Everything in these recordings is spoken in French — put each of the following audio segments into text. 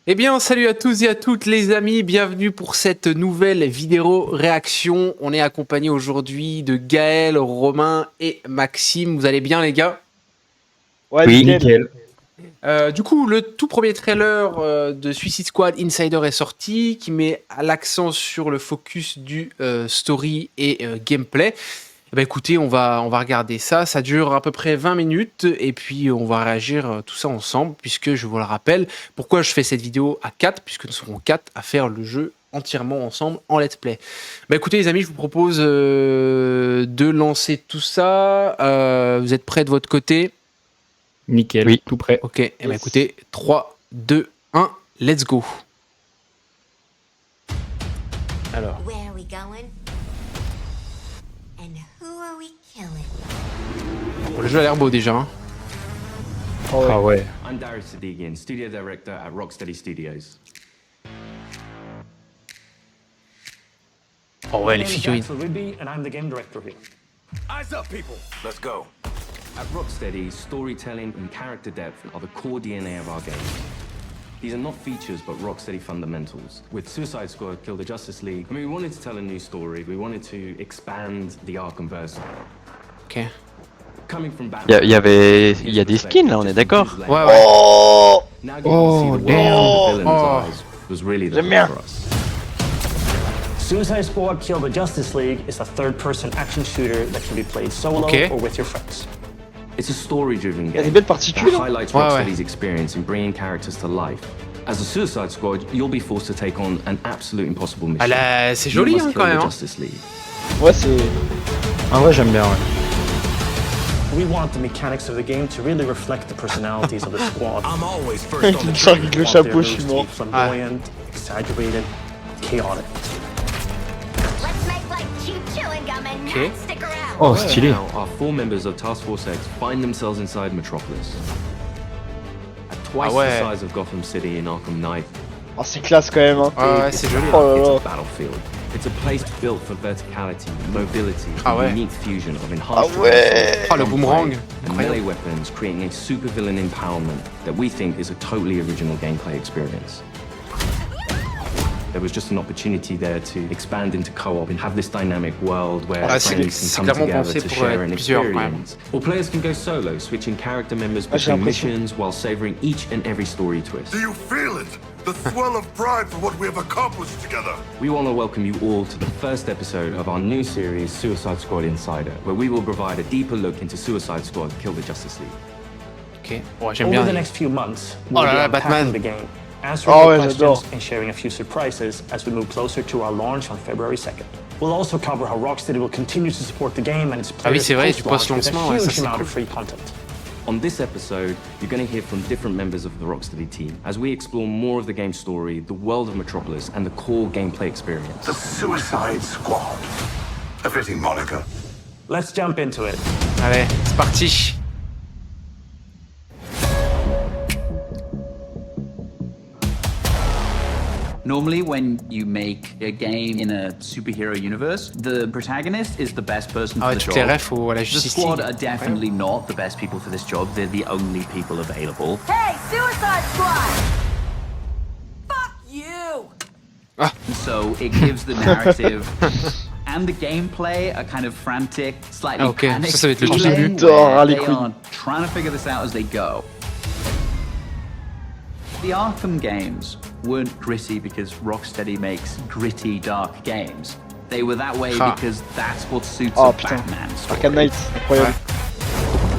Eh bien, salut à tous et à toutes les amis, bienvenue pour cette nouvelle vidéo réaction. On est accompagné aujourd'hui de Gaël, Romain et Maxime. Vous allez bien les gars? Ouais, oui, nickel. Du coup, le tout premier trailer de Suicide Squad Insider est sorti, qui met l'accent sur le focus du story et gameplay. Eh ben, écoutez, on va regarder ça. Ça dure à peu près 20 minutes et puis on va réagir tout ça ensemble, puisque je vous le rappelle, pourquoi je fais cette vidéo à 4, puisque nous serons 4 à faire le jeu entièrement ensemble en let's play. Bah écoutez les amis, je vous propose de lancer tout ça. Vous êtes prêts de votre côté? Nickel, oui, tout prêt. Ok, et ben écoutez, 3, 2, 1, let's go. Alors. Where are we going? And who are we killing? Bon, le jeu a l'air beau déjà. Hein. Ah ouais. I'm Darius Sadigian, studio director at Rocksteady Studios. Oh ouais, les figurines. And I'm the game director here. Eyes up, people. Let's go. At Rocksteady, storytelling and character depth are the core DNA of our games. These are not features, but Rocksteady fundamentals. With Suicide Squad, Kill the Justice League, we wanted to tell a new story. We wanted to expand the Arkhamverse. Ok. Coming from Batman, Il y a des skins là, on est d'accord? Ouais, ouais. Oh, now you can see the world from the villain's Oh. eyes was really the J'aime bien. for us. Suicide Squad Kill the Justice League is a third-person action shooter that can be played solo Okay. or with your friends. It's a story-driven il y a des game belles that particules. Hein. highlights Ouais, ouais. Rocksteady's experience in bringing characters to life. As a Suicide Squad, you'll be forced to take on an absolute impossible mission. Ah là, c'est You joli must hein, kill quand the même. Hein. Justice League. Ouais, c'est. Ah ouais, j'aime bien, ouais. We want the mechanics of the game to really reflect the personalities of the squad. I'm always first Avec on the une charge trigger. avec le We want their chapeau, je moves suis to be mort. flamboyant, exaggerated, chaotic. Let's make like cheap chewing gum and Okay. not stick around. Oh, stylé. Now, our 4 members of Task Force X find themselves inside Metropolis. At twice Ah ouais. the size of Gotham City in Arkham Knight, Oh, c'est classe quand même. Hein. Ouais, c'est joli. Oh là it's là. a battlefield. It's a place built for verticality, mobility, Ah and ouais. unique fusion of enhanced Ah ouais. Ah, le boomerang. and melee weapons, creating a supervillain empowerment that we think is a totally original gameplay experience. There was just an opportunity there to expand into co-op and have this dynamic world where Ah, c'est friends can come clairement together pensé to pour share an plusieurs, quand même. experience. Or players can go solo, switching character members Ah, j'ai between l'impression. missions while savoring each and every story twist. Do you feel it? The swell of pride for what we have accomplished together. We want to welcome you all to the first episode of our new series, Suicide Squad Insider, where we will provide a deeper look into Suicide Squad Kill the Justice League. Ok. Ouais, j'aime Over bien. the next few months, we'll Oh là be là, unpacking Batman. the game, answering Oh your ouais, questions j'adore. and sharing a few surprises as we move closer to our launch on February 2nd. We'll also cover how Rocksteady will continue to support the game and its Ah oui, players c'est vrai, du post-launch with post-lancement, a ouais, ça, huge c'est amount cool. of free content. On this episode, you're going to hear from different members of the Rocksteady team as we explore more of the game's story, the world of Metropolis, and the core gameplay experience. The Suicide Squad. A fitting moniker. Let's jump into it. Allez, c'est parti. Normally, when you make a game in a superhero universe, the protagonist is the best person Ah for ouais, the toutes les job. refs à la The Justice squad League. are definitely not the best people for this job. They're the only people available. Hey, Suicide Squad! Fuck you! And so it gives the narrative and the gameplay a kind of frantic, slightly Ah, ok. panicked Ça va être le feeling début. where Ah, les they couilles. are trying to figure this out as they go. The Arkham games weren't gritty because Rocksteady makes gritty, dark games. They were that way Ah. because that's what suits Oh a putain. Batman story. Arkham Knight, incroyable.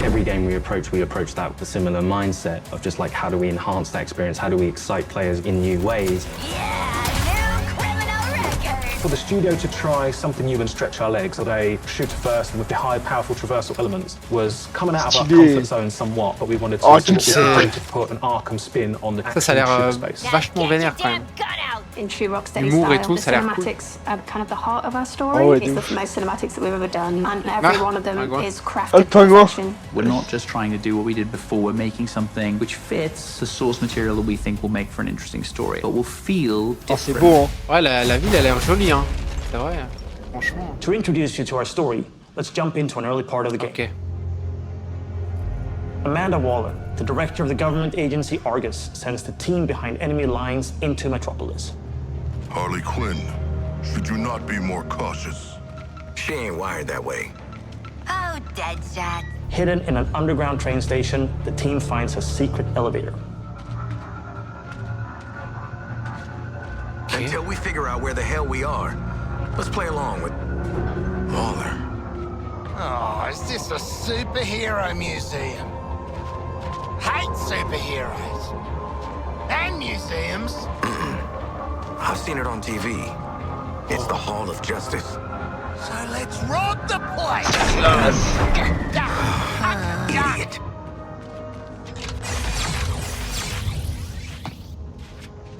Every game we approach that with a similar mindset of just like how do we enhance that experience, how do we excite players in new ways. Yeah, new criminal record! For the studio to try something new and stretch our legs, a shooter first with the high, powerful traversal elements was coming out of our Stylé. comfort zone somewhat, but we wanted to, Oh, sort of c'est- to put an Arkham spin on the Ça a action l'air shooter space. vachement Now vénère get quand your même. damn gun out! In true Rocksteady L'humour et style, tout, the ça a l'air cool. cinematics are kind of the heart of our story. Oh ouais, It's de the ouf. most cinematics that we've ever done, and every Ah, one of them pingouin. is Ah, le crafted to pingouin. perfection. We're not just trying to do what we did before, we're making something which fits the source material that we think will make for an interesting story, but will feel Oh, c'est different. beau, hein. Ouais, la ville a l'air jolie, hein. C'est vrai, franchement. To introduce you to our story, let's jump into an early part of the game. Ok. Amanda Waller, the director of the government agency Argus, sends the team behind enemy lines into Metropolis. Harley Quinn, should you not be more cautious? She ain't wired that way. Oh, Deadshot. Hidden in an underground train station, the team finds a secret elevator. Until we figure out where the hell we are, let's play along with Waller. Oh, is this a superhero museum? Hate superheroes. And museums. I've seen it on TV. It's the Hall of Justice. So let's rob the place. Idiot.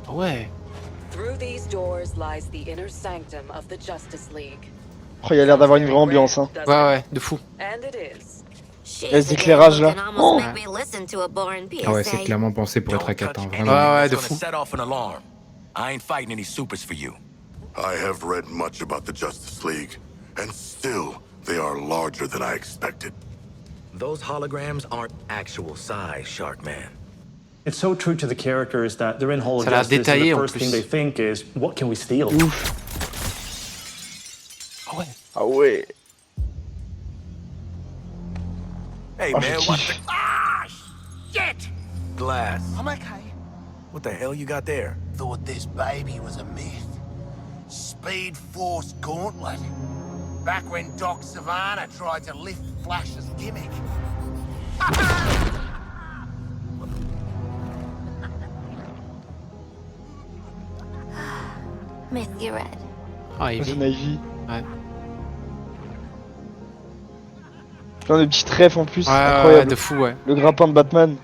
Ouais. Through these doors lies the inner sanctum of the Justice League. Oh, il y a l'air d'avoir une vraie ambiance, hein. Ouais, de fou. And it is. Les éclairages là. Oh. Ah ouais, c'est clairement pensé pour être à 4 ans, vraiment. Ouais, de fou. Set off an alarm. I ain't fighting any supers for you. I have read much about the Justice League, and still, they are larger than I expected. Those holograms aren't actual size, Shark Man. It's so true to the characters that they're in Hall of Ça a l'air Justice, and détaillé, the en first plus. thing they think is, what can we steal? Ah ouais. Ah ouais. Hey, Oh, man, je what kiffe. the... Ah, shit. Glass. I'm okay. What the hell you got there? Thought this baby was a myth. Speed Force Gauntlet. Back when Doc Savannah tried to lift Flash's gimmick. Miss you, Red. Ah, C'est Ivy. Navy. Ouais. Plein de petits trèfles en plus, Ouais, incroyable. de fou, ouais. Le grappin de Batman.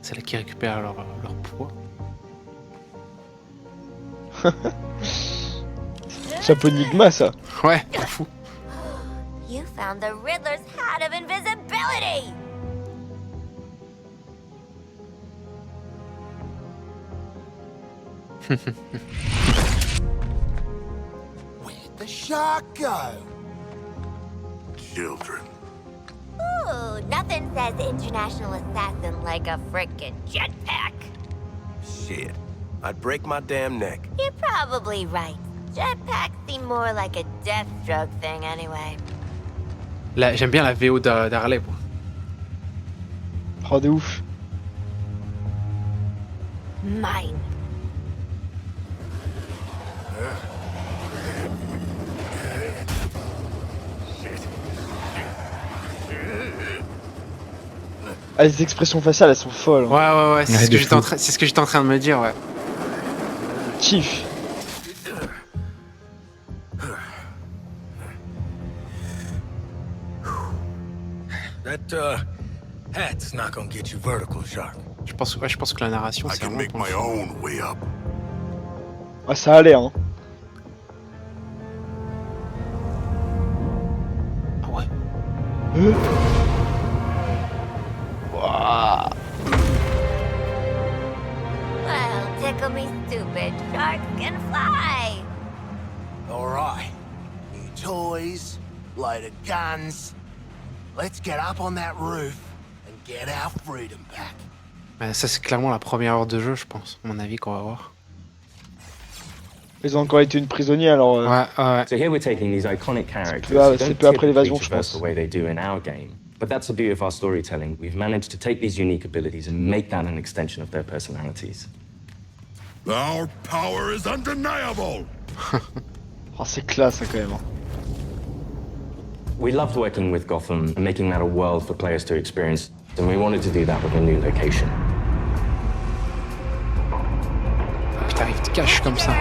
C'est là qu'ils récupèrent leur poids. Chapeau Enigma, ça. Ouais, de fou. You found the Riddler's hat of invisibility! Where'd the shark go? Children. Ooh, nothing says international assassin like a frickin' jetpack. Shit. I'd break my damn neck. You're probably right. Jetpacks seem more like a Deathstroke thing anyway. Là, j'aime bien la VO d'Harley, moi. Oh, de ouf. Mine. Ah, les expressions faciales, elles sont folles. Ouais, ouais, ouais, c'est Ouais, ce que de j'étais fou. en train de me dire, ouais. Kiff. That, hat's not gonna get you vertical, Shark. Je pense que la narration, I c'est can vraiment make pour my le fun. own way up. Ah, ça allait, hein. Ah ouais. Waouh. Well, tickle me stupid. Sharks can fly. All right. New toys, loaded guns. Let's get up on that roof and get our freedom back. Bah, ça, c'est clairement la première heure de jeu, je pense, à mon avis, qu'on va voir. Ils ont encore été une prisonnière, alors... Ouais, ouais. So here we're taking these iconic characters peu à- who c'est don't peu après typically l'évasion, je traverse pense. the way they do in our game. But that's the beauty of our storytelling. We've managed to take these unique abilities and make that an extension of their personalities. Our power is undeniable! Oh, c'est classe, hein, quand même. Hein. We loved working with Gotham and making that a world for players to experience, and we wanted to do that with a new location. Putain, il te cache comme ça.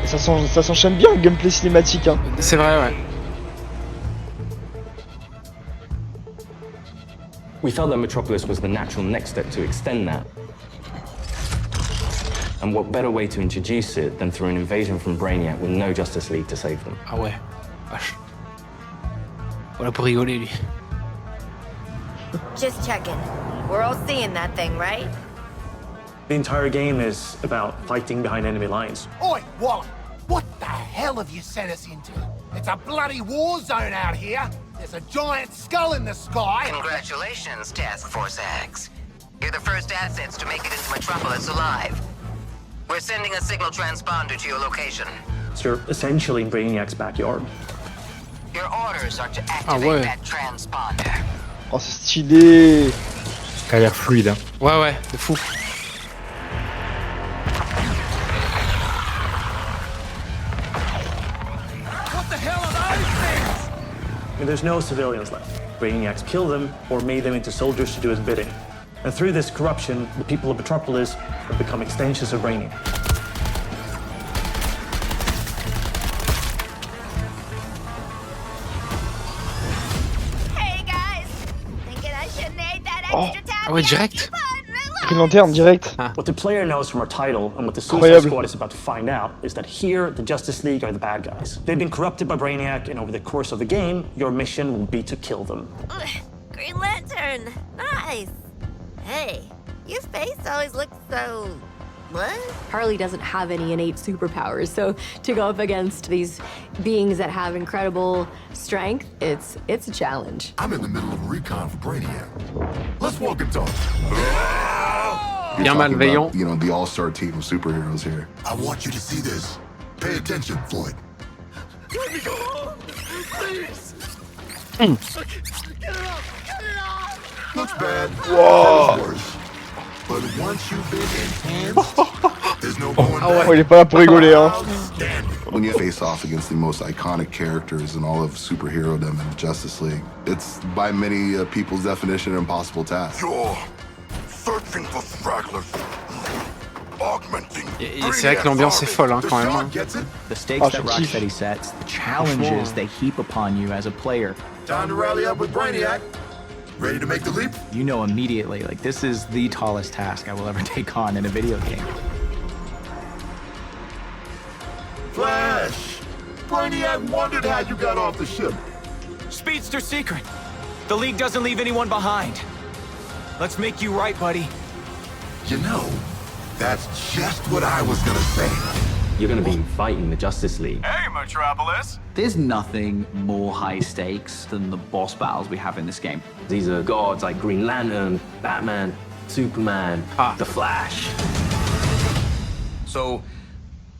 Et ça s'enchaîne bien, le gameplay cinématique, hein. C'est vrai, ouais. We felt that Metropolis was the natural next step to extend that. And what better way to introduce it than through an invasion from Brainiac with no Justice League to save them? Ah ouais. Vache. Voilà pour rigoler, lui. Just checking. We're all seeing that thing, right? The entire game is about fighting behind enemy lines. Oi, Wally! What the hell have you sent us into? It's a bloody war zone out here. There's a giant skull in the sky. Congratulations, Task Force X. You're the first assets to make it into Metropolis alive. We're sending a signal transponder to your location. So you're essentially in Brainiac's backyard. Your orders are to activate that transponder. Oh, c'est stylé. Ça a l'air fluide. Hein. Ouais, de fou. And there's no civilians left. Brainiacs killed them or made them into soldiers to do his bidding. And through this corruption, the people of Metropolis have become extensions of Brainiac. Hey guys! Thinking I shouldn't ate that extra taffy? Ah ouais, direct. Green Lantern direct. What the player knows from our title and what the Suicide Squad is about to find out is that here, the Justice League are the bad guys. They've been corrupted by Brainiac, and over the course of the game, your mission will be to kill them. Green Lantern! Nice! Hey, your face always looks so... what? Harley doesn't have any innate superpowers, so to go up against these beings that have incredible strength, it's a challenge. I'm in the middle of recon for Brainiac. Let's walk and talk. Bien malveillant. You know, the all-star team of superheroes here. I want you to see this. Pay attention, Floyd. Let me go home, please. Get it off! Get it off! Looks bad. Whoa. Worse. But once you've been enhanced, there's no going back. Oh, il est pas là pour rigoler, hein. When you face off against the most iconic characters in all of superhero-dom and Justice League, it's by many people's definition an impossible task. You're searching for stragglers. Et c'est vrai que l'ambiance est folle hein, quand même. Hein. The stakes that Rocksteady sets, the challenges they heap upon you as a player. Time to rally up with Brainiac. Ready to make the leap? You know immediately, like, this is the tallest task I will ever take on in a video game. Flash! Brainiac wondered how you got off the ship. Speedster secret. The League doesn't leave anyone behind. Let's make you right, buddy. You know, that's just what I was gonna say. You're gonna be fighting the Justice League. Hey, Metropolis! There's nothing more high stakes than the boss battles we have in this game. These are gods like Green Lantern, Batman, Superman, The Flash. So,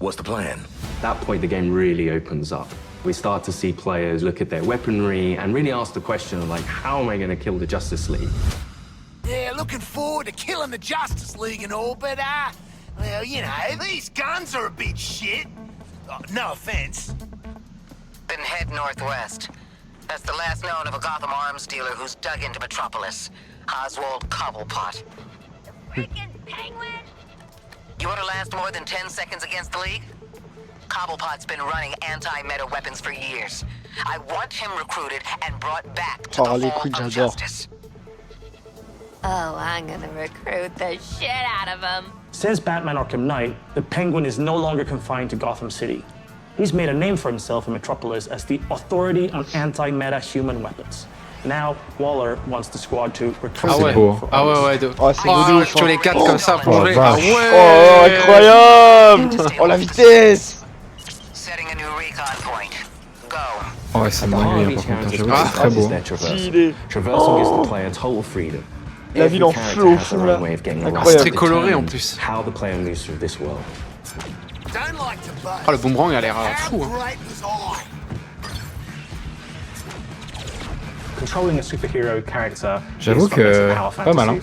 what's the plan? At that point, the game really opens up. We start to see players look at their weaponry and really ask the question of, like, how am I gonna kill the Justice League? Yeah, looking forward to killing the Justice League and all, but, well, you know, these guns are a bit shit. No offense. Then head northwest. That's the last known of a Gotham arms dealer who's dug into Metropolis. Oswald Cobblepot. Freaking penguin! You want to last more than 10 seconds against the League? Cobblepot's been running anti-meta weapons for years. I want him recruited and brought back to the Hall of Justice. Oh, I'm gonna recruit the shit out of him. Since Batman Arkham Knight, the Penguin is no longer confined to Gotham City. He's made a name for himself in Metropolis as the authority on anti-meta human weapons. Now, Waller wants the squad to recruit him. Ah ouais, de... Oh, c'est beau de ouf. Sur les 4 comme ça, pour jouer. Ah ouais. Oh, incroyable. Oh, la vitesse. Setting a new recon point. Go. Oh ouais, ça m'ennuie par contre, j'avoue que c'est très beau. Stylé. Traversal gives the player total freedom. La ville en feu au fond là. C'est très coloré en plus. How the player moves through this world. Oh, le boomerang a l'air fou. Hein. Controlling a superhero character J'avoue que pas mal. Hein.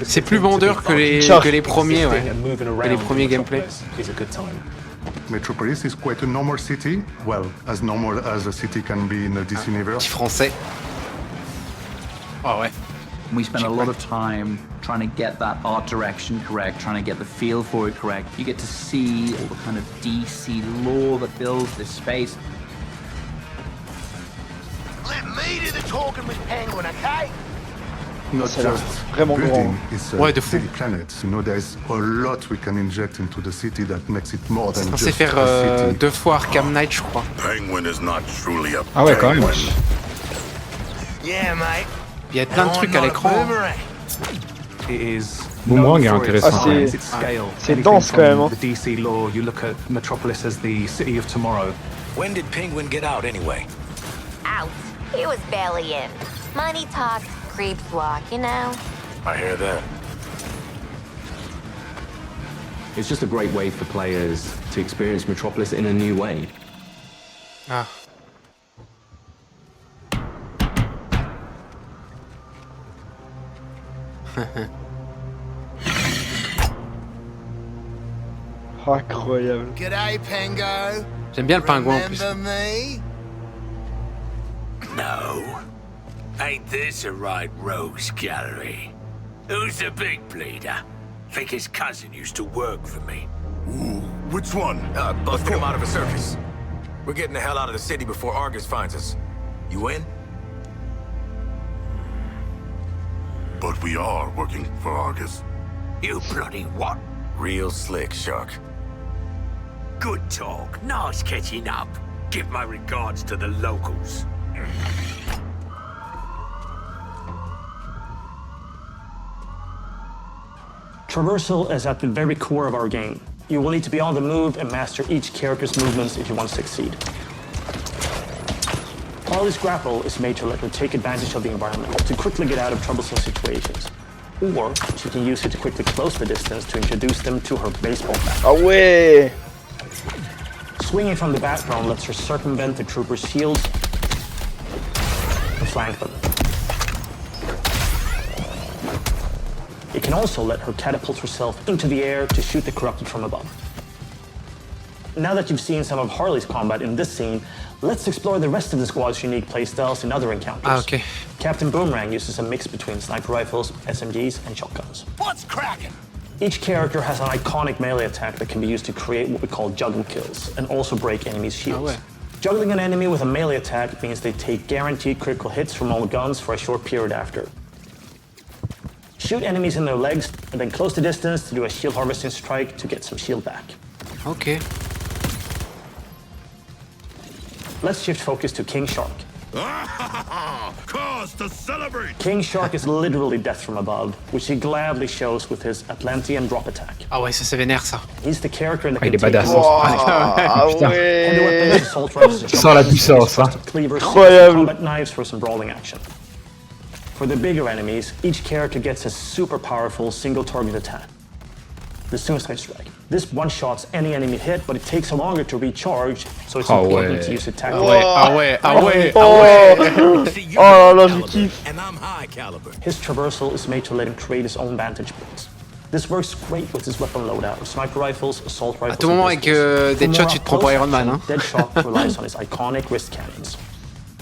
C'est plus vendeur que les premiers, ouais. Que les premiers gameplays. Metropolis is quite a normal city. Well, as normal as a city can be in this universe. Petit français. Oh ouais. We spend a lot of time trying to get that art direction correct, trying to get the feel for it correct. You get to see all the kind of DC lore that builds this space. Let me do the talking with Penguin, okay? Not just building, it's a planet. You know, there's a lot we can inject into the city that makes it more than just a city. C'est faire 2 fois Arkham Knight, je crois. Penguin is not truly a ah ouais, quand même. Yeah, mate. Il y a plein de trucs à l'écran. Boomerang est intéressant. C'est dense quand même. Hein. The DC law, you look at Metropolis as the city of tomorrow. When did Penguin get out anyway? Out. He was barely in. Money talk, creeps walk, you know? I hear that. It's just a great way for players to experience Metropolis in a new way. Ah. Incroyable. G'day, Pengo. J'aime bien le pingouin en plus. Remember me? No. Ain't this a right rogues gallery? Who's the big bleeder? Think his cousin used to work for me. Ooh, which one? Busted him out of a circus. We're getting the hell out of the city before Argus finds us. You in? But we are working for Argus. You bloody what? Real slick, Shark. Good talk. Nice catching up. Give my regards to the locals. Traversal is at the very core of our game. You will need to be on the move and master each character's movements if you want to succeed. Harley's grapple is made to let her take advantage of the environment to quickly get out of troublesome situations. Or she can use it to quickly close the distance to introduce them to her baseball bat. Ah ouais! Swinging from the background lets her circumvent the trooper's shields and flank them. It can also let her catapult herself into the air to shoot the corrupted from above. Now that you've seen some of Harley's combat in this scene, let's explore the rest of the squad's unique playstyles in other encounters. Ah, okay. Captain Boomerang uses a mix between sniper rifles, SMGs, and shotguns. What's cracking? Each character has an iconic melee attack that can be used to create what we call juggle kills, and also break enemies' shields. Ah ouais. Juggling an enemy with a melee attack means they take guaranteed critical hits from all guns for a short period after. Shoot enemies in their legs, and then close the distance to do a shield harvesting strike to get some shield back. Ok. Let's shift focus to King Shark. Cause to celebrate! King Shark is literally death from above, which he gladly shows with his Atlantean drop attack. Ah ouais, ça c'est vénère ça. He's the character that Il can est take badass. Ah ouais! Sans la puissance, hein. Incroyable. Combat knives for some brawling action. For the bigger enemies, each character gets a super powerful single target attack. The Suicide Strike. This one-shots any enemy hit, but it takes longer to recharge, so it's important to use it tactically. Ah ouais, ah ouais, ah ouais. Oh là là, je kiffe. And I'm high caliber. His traversal is made to let him create his own vantage points. This works great with his weapon loadout, sniper rifles, assault rifles. À tout moment avec Deadshot, tu te prends pour Iron Man, hein. Deadshot relies on his iconic wrist cannons.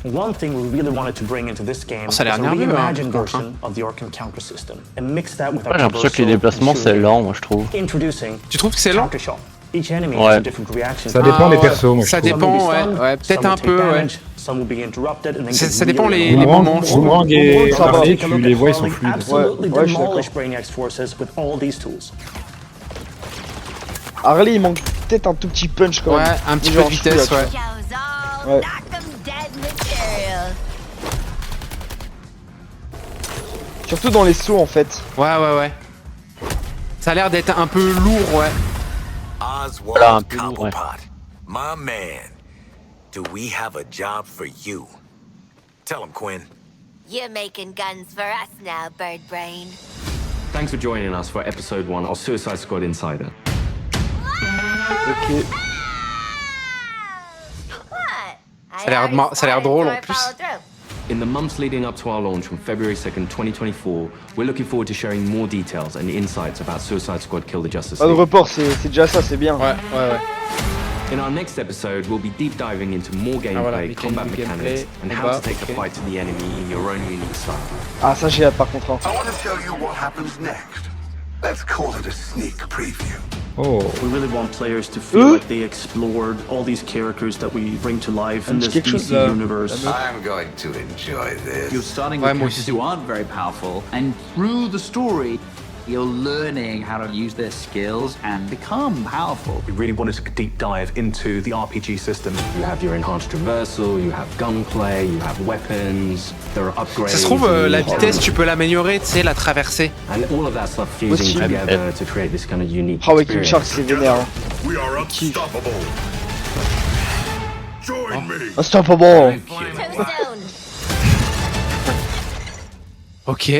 One thing we really wanted to bring into this game is a reimagined version of the Arkham counter system, and mix that with our j'ai l'impression que les déplacements c'est lent, moi je trouve. Introducing. Tu trouves que c'est lent? Each enemy has a different reaction. Ça dépend des persos, moi je Ça trouve. dépend, ouais, peut-être un peu, ouais. Some will be interrupted and then Ça dépend les moments. Boomerang et Harley, tu les vois, ils sont fluides. Absolutely Ouais, je suis demolish Brainiac's forces with all these tools. Harley, il manque peut-être un tout petit punch quand même. Ouais, un petit peu de vitesse, ouais. Ouais. Surtout dans les sauts en fait. Ouais, ouais, ouais. Ça a l'air d'être un peu lourd, ouais. Oswald Cobblepot, my man. Do we have a job for you? Tell him, Quinn. You're making guns for us now, Bird Brain. Thanks for joining us for episode 1 of Suicide Squad Insider. Ok. Ça a l'air drôle en plus. In the months leading up to our launch from February 2nd, 2024, we're looking forward to sharing more details and insights about Suicide Squad Kill the Justice Pas de League. report, c'est déjà ça, c'est bien. Ouais, ouais, ouais. In our next episode, we'll be deep diving into more gameplay, combat mechanics, and how to take the fight to the enemy in your own unique style. Ah, ça j'ai hâte par contre. I want to tell you what happens next. Let's call it a sneak preview. Oh. We really want players to feel like they explored all these characters that we bring to life in this DC universe. I'm going to enjoy this. You're starting with characters who aren't very powerful, and through the story, You're learning how to use their skills and become powerful. We really wanted to deep dive into the RPG system. You have your enhanced traversal, you have gunplay, you have weapons, there are upgrades. Ça se trouve, la vitesse, tu peux l'améliorer, tu sais, la traverser. And all of that stuff fusing together to create this kind of unique Ah ouais, King Shark, c'est vénère. We are unstoppable. Join me. Unstoppable. Ok.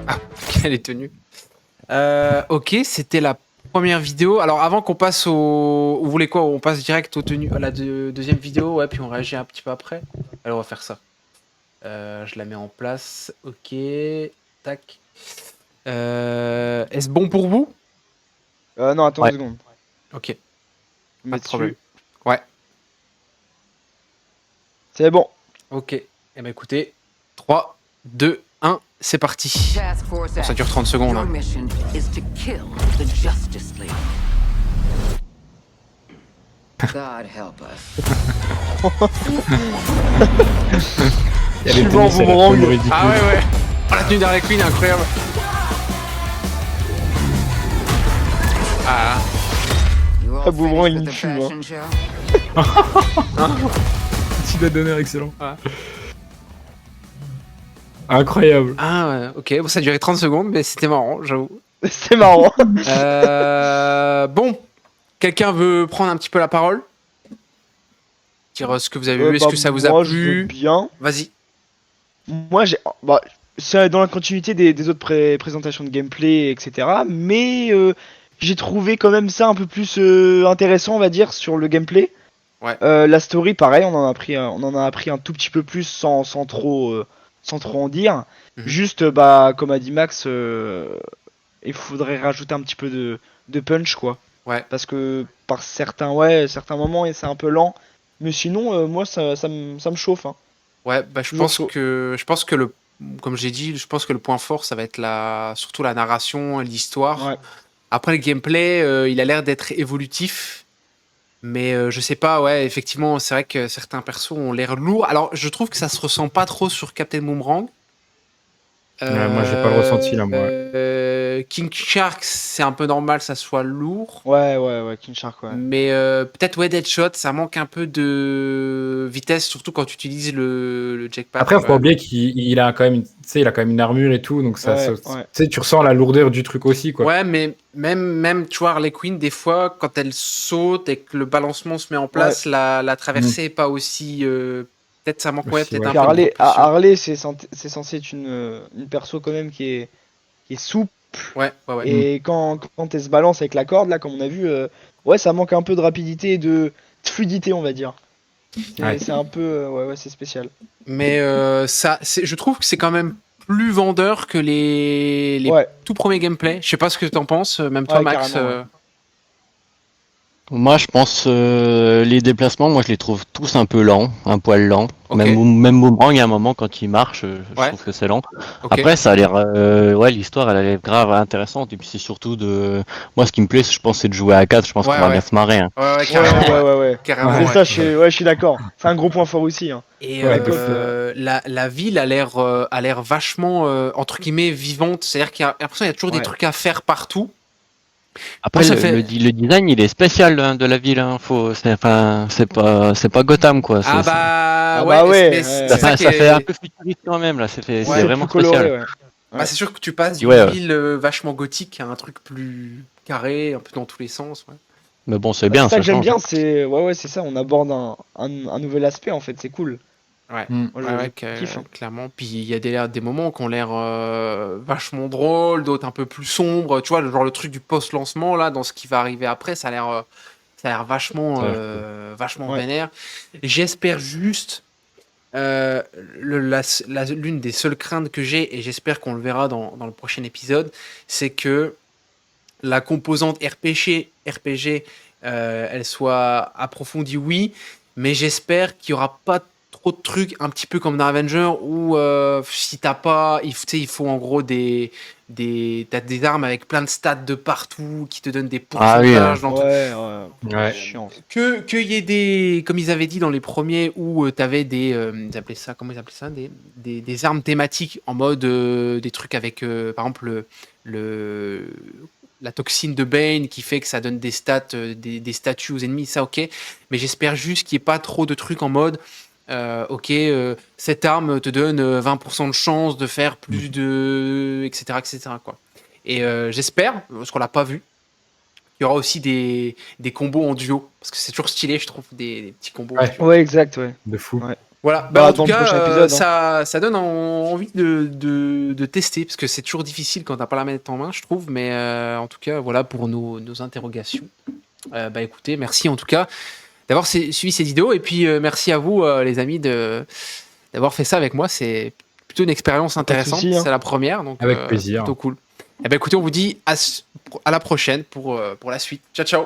Ah, quelle est tenue. Ok, c'était la première vidéo. Alors avant qu'on passe au... Vous voulez quoi? On passe direct à la deuxième vidéo, ouais, puis on réagit un petit peu après. Alors on va faire ça. Je la mets en place. Ok. Tac. Est-ce bon pour vous? Non, attends 2 secondes. Ok. Pas de problème. Ouais. C'est bon. Ok. Eh ben écoutez, 3, 2, 1, c'est parti. Bon, ça dure 30 secondes. Hein. God help us. Il y avait tenue, c'est la tenue ridicule. Ah ouais, ouais. Oh, la tenue d'Harley Quinn, incroyable. Ah. Ah, Boomerang, il fume. Petit doigt d'honneur, excellent. Ah. Incroyable. Ah ouais, ok. Bon, ça a duré 30 secondes, mais c'était marrant, j'avoue. C'était marrant. Bon. Quelqu'un veut prendre un petit peu la parole? Dire ce que vous avez vu, est-ce que ça vous a plu? Je veux bien. Vas-y. Moi, c'est dans la continuité des autres présentations de gameplay, etc. Mais j'ai trouvé quand même ça un peu plus intéressant, on va dire, sur le gameplay. Ouais. La story, pareil, on en a appris un tout petit peu plus sans trop en dire. Juste, comme a dit Max, il faudrait rajouter un petit peu de punch, quoi. Ouais. Parce que par certains moments, c'est un peu lent. Mais sinon, moi, ça me chauffe. Hein. Ouais, je pense que comme j'ai dit, je pense que le point fort, ça va être surtout la narration et l'histoire. Ouais. Après, le gameplay, il a l'air d'être évolutif. Mais je sais pas, ouais, effectivement, c'est vrai que certains persos ont l'air lourds. Alors, je trouve que ça se ressent pas trop sur Captain Boomerang. Moi, j'ai pas le ressenti, là, moi. King Shark, c'est un peu normal, ça soit lourd. Ouais, King Shark, ouais. Mais peut-être, ouais, Deadshot, ça manque un peu de vitesse, surtout quand tu utilises le jetpack. Après, faut pas oublier qu'il a quand même, il a quand même une armure et tout, donc ça, tu ressens la lourdeur du truc aussi, quoi. Ouais, mais même, tu vois, Harley Quinn, des fois, quand elle saute et que le balancement se met en place, la traversée est pas aussi... peut-être ça manque, peut-être un peu. Harley, c'est censé être une perso quand même qui est souple. Ouais. Et quand elle se balance avec la corde, là, comme on a vu, ça manque un peu de rapidité et de fluidité, on va dire. C'est un peu... c'est spécial. Mais je trouve que c'est quand même plus vendeur que les tout premiers gameplays. Je sais pas ce que t'en penses, même toi, Max. Moi, je pense les déplacements, moi, je les trouve tous un peu lents, un poil lents. Okay. Même Boomerang, il y a un moment, quand il marche, je trouve que c'est lent. Okay. Après, ça a l'air... l'histoire, elle a l'air grave intéressante. Et puis, c'est surtout de... Moi, ce qui me plaît, je pense, c'est de jouer à 4. Je pense qu'on va bien se marrer. Hein. Ouais, carrément. C'est ça, je suis d'accord. C'est un gros point fort aussi. Hein. Et la ville a l'air vachement, entre guillemets, vivante. C'est-à-dire qu'il y a l'impression qu'il y a toujours des trucs à faire partout. Après, le design, il est spécial de la ville. Hein. C'est pas Gotham, quoi. C'est ça fait un peu futuriste quand même. Là. C'est vraiment spécial. C'est sûr que tu passes d'une ville vachement gothique à un truc plus carré, un peu dans tous les sens. Ouais. Mais bon, c'est bien. Ça que j'aime bien, c'est ça. On aborde un nouvel aspect, en fait. C'est cool. Ouais, clairement. Puis il y a des moments qui ont l'air vachement drôles, d'autres un peu plus sombres. Tu vois, le truc du post-lancement, là, dans ce qui va arriver après, ça a l'air vachement vénère. J'espère juste, l'une des seules craintes que j'ai, et j'espère qu'on le verra dans le prochain épisode, c'est que la composante RPG, elle soit approfondie, oui, mais j'espère qu'il n'y aura pas trop de trucs, un petit peu comme dans Avenger, où si t'as pas, il faut en gros t'as des armes avec plein de stats de partout qui te donnent des pourcentages. Chiant. Qu'il y ait des, comme ils avaient dit dans les premiers, où t'avais ils appelaient ça, comment ils appelaient ça, des armes thématiques en mode des trucs avec, par exemple, la toxine de Bane qui fait que ça donne des stats, des statuts aux ennemis, ça ok. Mais j'espère juste qu'il n'y ait pas trop de trucs en mode cette arme te donne 20% de chance de faire plus de. etc. quoi. Et j'espère, parce qu'on l'a pas vu, il y aura aussi des combos en duo. Parce que c'est toujours stylé, je trouve, des petits combos en duo. Ouais, exact, ouais. De fou. Ouais. Voilà, en tout cas, ça donne envie de tester, parce que c'est toujours difficile quand t'as pas la manette en main, je trouve, mais en tout cas, voilà pour nos interrogations. Écoutez, merci en tout cas d'avoir suivi cette vidéo, et puis merci à vous, les amis, d'avoir fait ça avec moi. C'est plutôt une expérience intéressante, c'est la première, donc avec plaisir. plutôt cool. Écoutez, on vous dit à la prochaine pour la suite. Ciao, ciao.